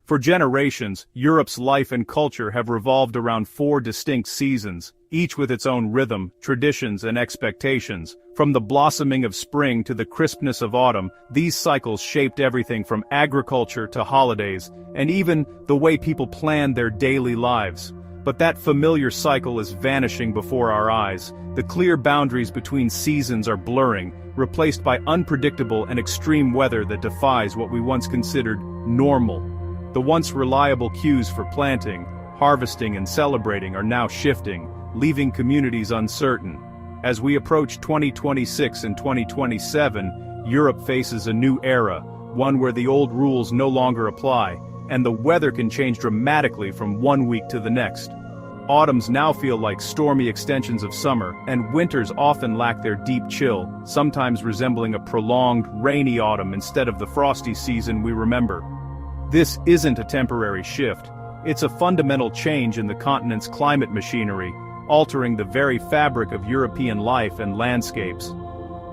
For generations, Europe's life and culture have revolved around four distinct seasons, each with its own rhythm, traditions and expectations. From the blossoming of spring to the crispness of autumn, these cycles shaped everything from agriculture to holidays, and even the way people planned their daily lives. But that familiar cycle is vanishing before our eyes. The clear boundaries between seasons are blurring, replaced by unpredictable and extreme weather that defies what we once considered normal. The once reliable cues for planting, harvesting and celebrating are now shifting, leaving communities uncertain. As we approach 2026 and 2027, Europe faces a new era, one where the old rules no longer apply, and the weather can change dramatically from one week to the next. Autumns now feel like stormy extensions of summer, and winters often lack their deep chill, sometimes resembling a prolonged, rainy autumn instead of the frosty season we remember. This isn't a temporary shift, it's a fundamental change in the continent's climate machinery, altering the very fabric of European life and landscapes.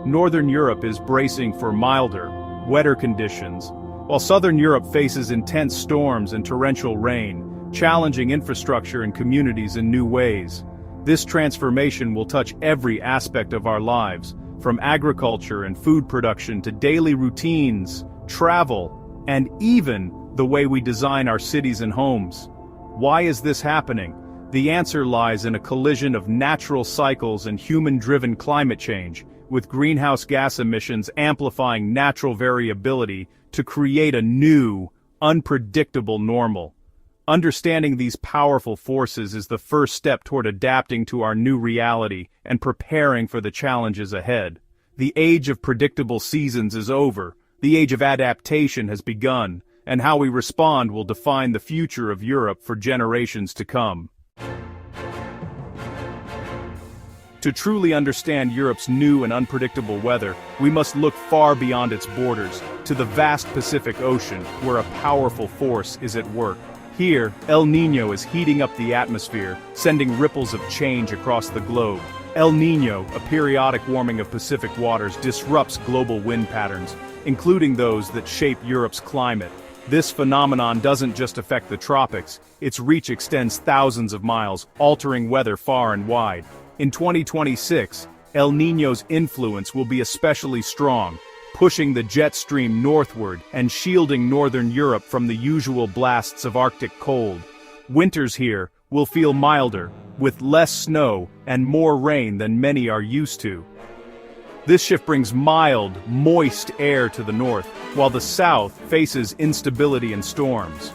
Northern Europe is bracing for milder, wetter conditions, while Southern Europe faces intense storms and torrential rain, challenging infrastructure and communities in new ways. This transformation will touch every aspect of our lives, from agriculture and food production to daily routines, travel, and even the way we design our cities and homes. Why is this happening? The answer lies in a collision of natural cycles and human-driven climate change, with greenhouse gas emissions amplifying natural variability to create a new, unpredictable normal. Understanding these powerful forces is the first step toward adapting to our new reality and preparing for the challenges ahead. The age of predictable seasons is over, the age of adaptation has begun, and how we respond will define the future of Europe for generations to come. To truly understand Europe's new and unpredictable weather, we must look far beyond its borders, to the vast Pacific Ocean, where a powerful force is at work. Here, El Niño is heating up the atmosphere, sending ripples of change across the globe. El Niño, a periodic warming of Pacific waters, disrupts global wind patterns, including those that shape Europe's climate. This phenomenon doesn't just affect the tropics, its reach extends thousands of miles, altering weather far and wide. In 2026, El Niño's influence will be especially strong, pushing the jet stream northward and shielding northern Europe from the usual blasts of Arctic cold. Winters here will feel milder, with less snow and more rain than many are used to. This shift brings mild, moist air to the north, while the south faces instability and storms.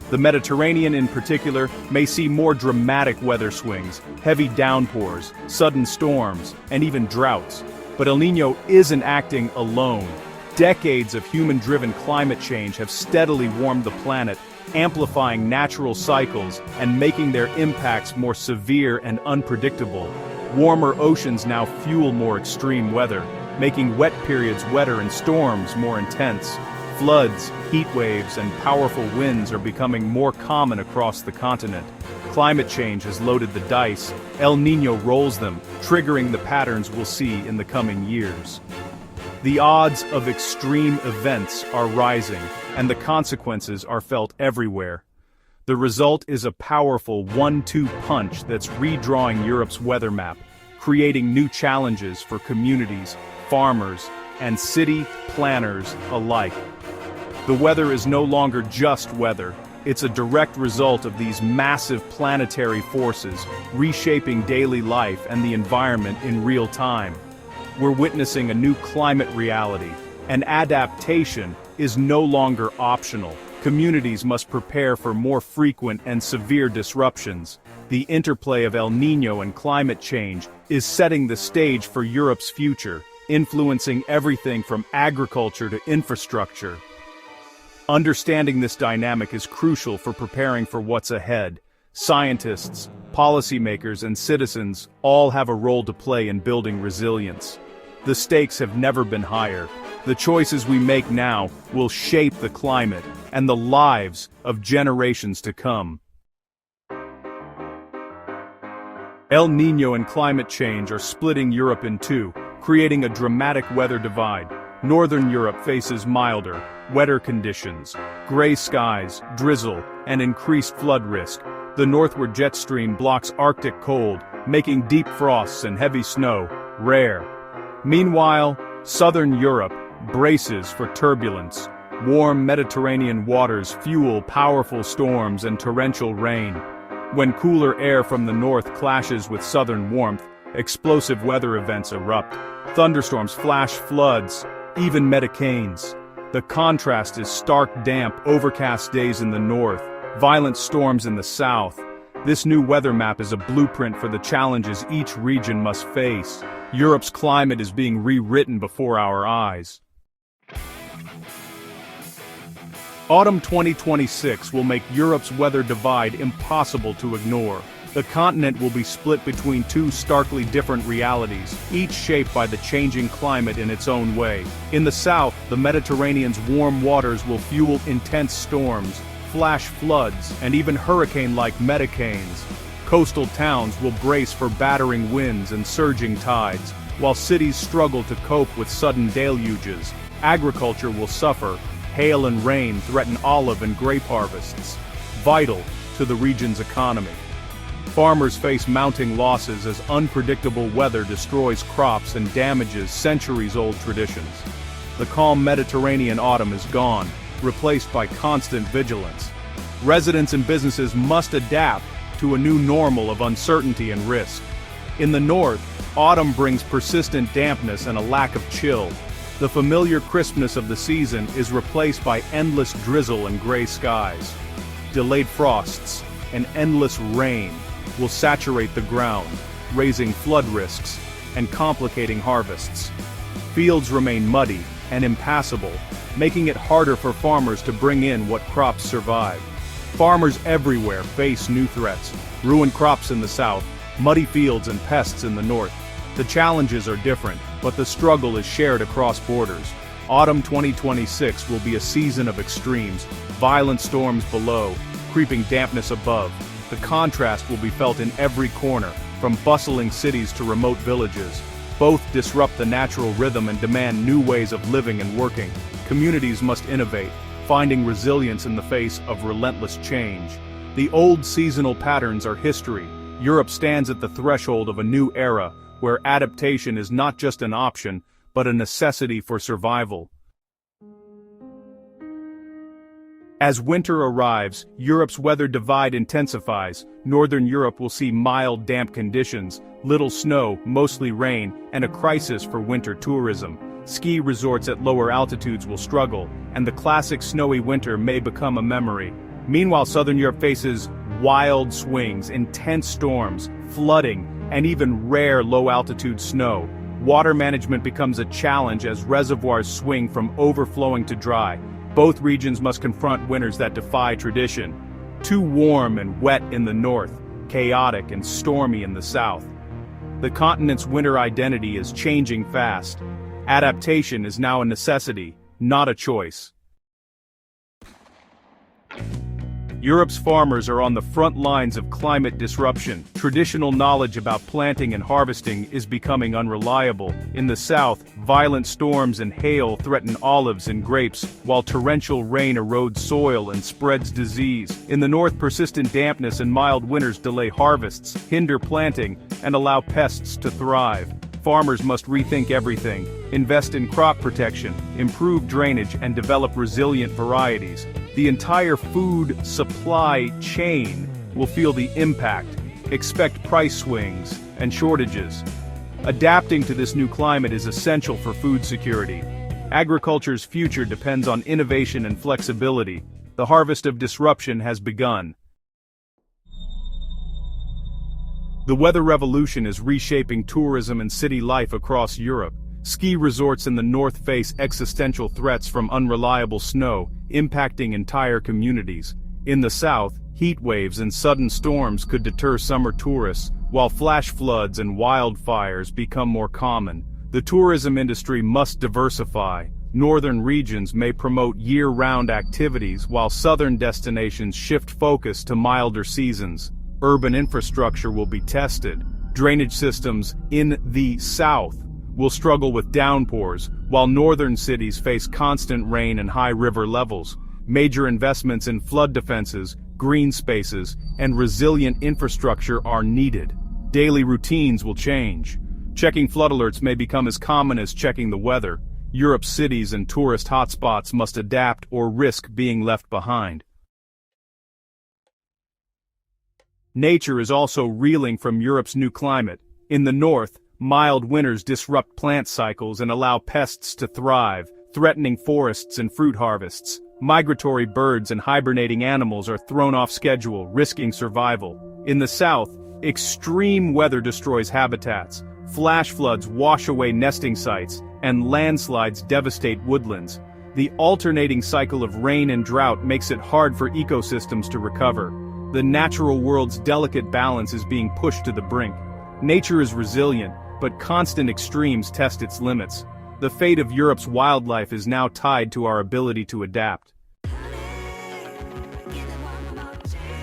The Mediterranean in particular may see more dramatic weather swings, heavy downpours, sudden storms, and even droughts. But El Niño isn't acting alone. Decades of human-driven climate change have steadily warmed the planet, amplifying natural cycles and making their impacts more severe and unpredictable. Warmer oceans now fuel more extreme weather, making wet periods wetter and storms more intense. Floods, heat waves, and powerful winds are becoming more common across the continent. Climate change has loaded the dice. El Niño rolls them, triggering the patterns we'll see in the coming years. The odds of extreme events are rising, and the consequences are felt everywhere. The result is a powerful 1-2 punch that's redrawing Europe's weather map, creating new challenges for communities, farmers, and city planners alike. The weather is no longer just weather, it's a direct result of these massive planetary forces, reshaping daily life and the environment in real time. We're witnessing a new climate reality, and adaptation is no longer optional. Communities must prepare for more frequent and severe disruptions. The interplay of El Niño and climate change is setting the stage for Europe's future, influencing everything from agriculture to infrastructure. Understanding this dynamic is crucial for preparing for what's ahead. Scientists, policymakers, and citizens all have a role to play in building resilience. The stakes have never been higher. The choices we make now will shape the climate and the lives of generations to come. El Niño and climate change are splitting Europe in two, creating a dramatic weather divide. Northern Europe faces milder, wetter conditions, gray skies, drizzle, and increased flood risk. The northward jet stream blocks Arctic cold, making deep frosts and heavy snow rare. Meanwhile, Southern Europe braces for turbulence. Warm Mediterranean waters fuel powerful storms and torrential rain. When cooler air from the north clashes with southern warmth, explosive weather events erupt. Thunderstorms, flash floods, even metacanes. The contrast is stark, damp, overcast days in the north, violent storms in the south. This new weather map is a blueprint for the challenges each region must face. Europe's climate is being rewritten before our eyes. Autumn 2026 will make Europe's weather divide impossible to ignore. The continent will be split between two starkly different realities, each shaped by the changing climate in its own way. In the south, the Mediterranean's warm waters will fuel intense storms, flash floods, and even hurricane-like metacanes. Coastal towns will brace for battering winds and surging tides, while cities struggle to cope with sudden deluges. Agriculture will suffer. Hail and rain threaten olive and grape harvests, vital to the region's economy. Farmers face mounting losses as unpredictable weather destroys crops and damages centuries-old traditions. The calm Mediterranean autumn is gone, replaced by constant vigilance. Residents and businesses must adapt to a new normal of uncertainty and risk. In the north, autumn brings persistent dampness and a lack of chill. The familiar crispness of the season is replaced by endless drizzle and gray skies. Delayed frosts and endless rain will saturate the ground, raising flood risks and complicating harvests. Fields remain muddy and impassable, making it harder for farmers to bring in what crops survive. Farmers everywhere face new threats: ruined crops in the south, muddy fields and pests in the north. The challenges are different, but the struggle is shared across borders. Autumn 2026 will be a season of extremes: violent storms below, creeping dampness above. The contrast will be felt in every corner, from bustling cities to remote villages. Both disrupt the natural rhythm and demand new ways of living and working. Communities must innovate, finding resilience in the face of relentless change. The old seasonal patterns are history. Europe stands at the threshold of a new era, where adaptation is not just an option, but a necessity for survival. As winter arrives, Europe's weather divide intensifies. Northern Europe will see mild, damp conditions, little snow, mostly rain, and a crisis for winter tourism. Ski resorts at lower altitudes will struggle, and the classic snowy winter may become a memory. Meanwhile, Southern Europe faces wild swings, intense storms, flooding, and even rare low-altitude snow. Water management becomes a challenge as reservoirs swing from overflowing to dry. Both regions must confront winters that defy tradition. Too warm and wet in the north, chaotic and stormy in the south. The continent's winter identity is changing fast. Adaptation is now a necessity, not a choice. Europe's farmers are on the front lines of climate disruption. Traditional knowledge about planting and harvesting is becoming unreliable. In the south, violent storms and hail threaten olives and grapes, while torrential rain erodes soil and spreads disease. In the north, persistent dampness and mild winters delay harvests, hinder planting, and allow pests to thrive. Farmers must rethink everything, invest in crop protection, improve drainage, and develop resilient varieties. The entire food supply chain will feel the impact. Expect price swings and shortages. Adapting to this new climate is essential for food security. Agriculture's future depends on innovation and flexibility. The harvest of disruption has begun. The weather revolution is reshaping tourism and city life across Europe. Ski resorts in the north face existential threats from unreliable snow, impacting entire communities. In the south, heat waves and sudden storms could deter summer tourists, while flash floods and wildfires become more common. The tourism industry must diversify. Northern regions may promote year-round activities, while southern destinations shift focus to milder seasons. Urban infrastructure will be tested. Drainage systems in the south will struggle with downpours, while northern cities face constant rain and high river levels. Major investments in flood defenses, green spaces, and resilient infrastructure are needed. Daily routines will change. Checking flood alerts may become as common as checking the weather. Europe's cities and tourist hotspots must adapt or risk being left behind. Nature is also reeling from Europe's new climate. In the north, mild winters disrupt plant cycles and allow pests to thrive, threatening forests and fruit harvests. Migratory birds and hibernating animals are thrown off schedule, risking survival. In the south, extreme weather destroys habitats. Flash floods wash away nesting sites, and landslides devastate woodlands. The alternating cycle of rain and drought makes it hard for ecosystems to recover. The natural world's delicate balance is being pushed to the brink. Nature is resilient, but constant extremes test its limits. The fate of Europe's wildlife is now tied to our ability to adapt.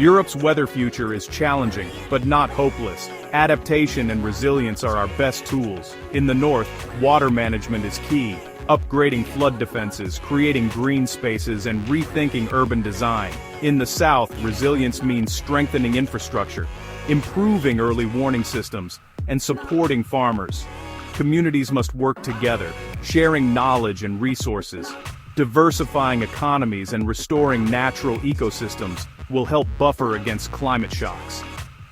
Europe's weather future is challenging, but not hopeless. Adaptation and resilience are our best tools. In the north, water management is key. Upgrading flood defenses, creating green spaces, and rethinking urban design. In the south, resilience means strengthening infrastructure, improving early warning systems, and supporting farmers. Communities must work together, sharing knowledge and resources. Diversifying economies and restoring natural ecosystems will help buffer against climate shocks.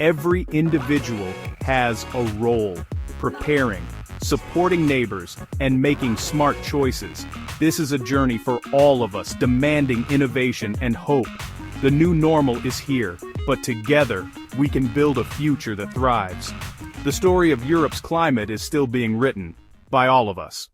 Every individual has a role, preparing, supporting neighbors, and making smart choices. This is a journey for all of us, demanding innovation and hope. The new normal is here, but together, we can build a future that thrives. The story of Europe's climate is still being written by all of us.